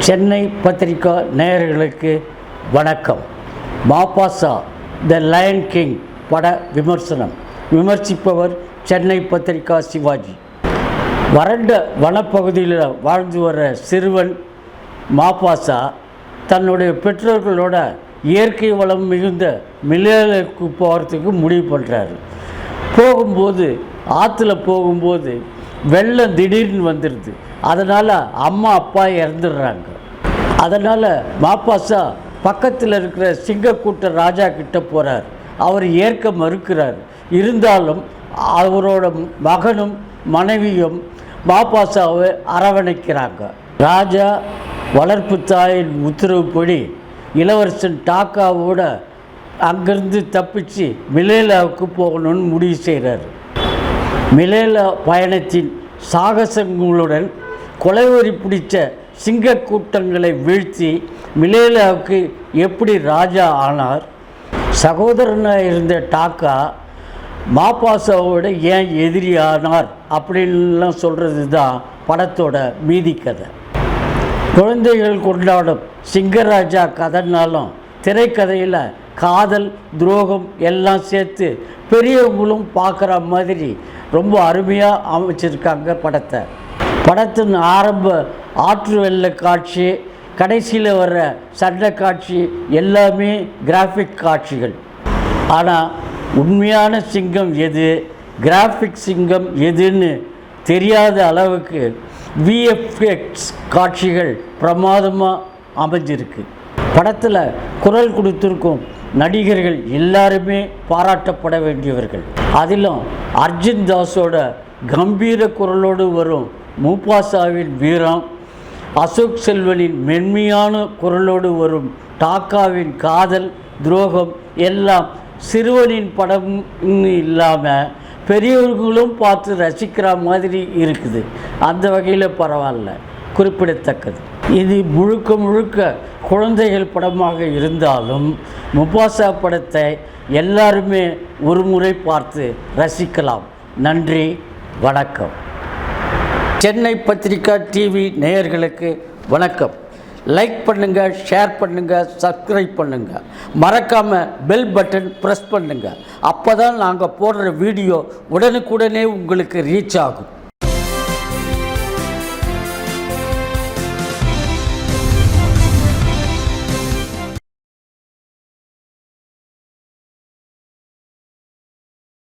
சென்னை பத்திரிகா நேயர்களுக்கு வணக்கம். மாபாசா த line king பட விமர்சனம். விமர்சிப்பவர் சென்னை பத்திரிகா சிவாஜி. வறண்ட வனப்பகுதியில் வாழ்ந்து வர சிறுவன் மாபாசா தன்னுடைய பெற்றோர்களோட இயற்கை வளம் மிகுந்த மிலேலுக்கு போகிறதுக்கு முடிவு பண்ணுறாரு. போகும்போது ஆற்றுல போகும்போது வெள்ளம் திடீர்னு வந்துடுது. அதனால் அம்மா அப்பா இறந்துடுறாங்க. அதனால் மாபாசா பக்கத்தில் இருக்கிற சிங்கக்கூட்ட ராஜா கிட்ட போகிறார். அவர் ஏற்க மறுக்கிறார். இருந்தாலும் அவரோட மகனும் மனைவியும் மாபாசாவை அரவணைக்கிறாங்க. ராஜா வளர்ப்பு தாயின் உத்தரவுப்படி இளவரசன் டாக்காவோட அங்கேருந்து தப்பிச்சு மிலேலாவுக்கு போகணும்னு முடிவு செய்கிறார். மிலேலா பயணத்தின் சாகசங்களுடன் கொலைவெறி பிடிச்ச சிங்க கூட்டங்களை வீழ்த்தி மிலேலாவுக்கு எப்படி ராஜா ஆனார், சகோதரனாக இருந்த டாக்கா மாபாசாவோட ஏன் எதிரி ஆனார் அப்படின்லாம் சொல்கிறது தான் படத்தோட மீதி கதை. குழந்தைகள் கொண்டாடும் சிங்கராஜா கதைனாலும் திரைக்கதையில் காதல் துரோகம் எல்லாம் சேர்த்து பெரியவங்களும் பார்க்குற மாதிரி ரொம்ப அருமையாக அமைச்சிருக்காங்க படத்தை. படத்தின் ஆரம்ப ஆற்று வெள்ள காட்சி, கடைசியில் வர்ற சண்டை காட்சி எல்லாமே கிராஃபிக் காட்சிகள். ஆனால் உண்மையான சிங்கம் எது, கிராஃபிக் சிங்கம் எதுன்னு தெரியாத அளவுக்கு விஎஃப்எக்ஸ் காட்சிகள் பிரமாதமாக அமைஞ்சிருக்கு. படத்தில் குரல் கொடுத்துருக்கும் நடிகர்கள் எல்லாருமே பாராட்டப்பட வேண்டியவர்கள். அதிலும் அர்ஜுன் தாஸோட கம்பீர குரலோடு வரும் முபாசாவின் வீரம், அசோக் செல்வனின் மென்மையான குரலோடு வரும் டாக்காவின் காதல் துரோகம் எல்லாம் சிறுவனின் படம் இல்லாமல் பெரியவர்களும் பார்த்து ரசிக்கிற மாதிரி இருக்குது. அந்த வகையில் பரவாயில்ல, குறிப்பிடத்தக்கது. இது முழுக்க முழுக்க குழந்தைகள் படமாக இருந்தாலும் முபாசா படத்தை எல்லாருமே ஒரு முறை பார்த்து ரசிக்கலாம். நன்றி, வணக்கம். சென்னை பத்திரிகா டிவி நேயர்களுக்கு வணக்கம். லைக் பண்ணுங்கள், ஷேர் பண்ணுங்கள், சப்ஸ்கிரைப் பண்ணுங்கள். மறக்காமல் பெல் பட்டன் ப்ரெஸ் பண்ணுங்கள். அப்போ தான் நாங்கள் போடுற வீடியோ உடனுக்குடனே உங்களுக்கு ரீச் ஆகும்.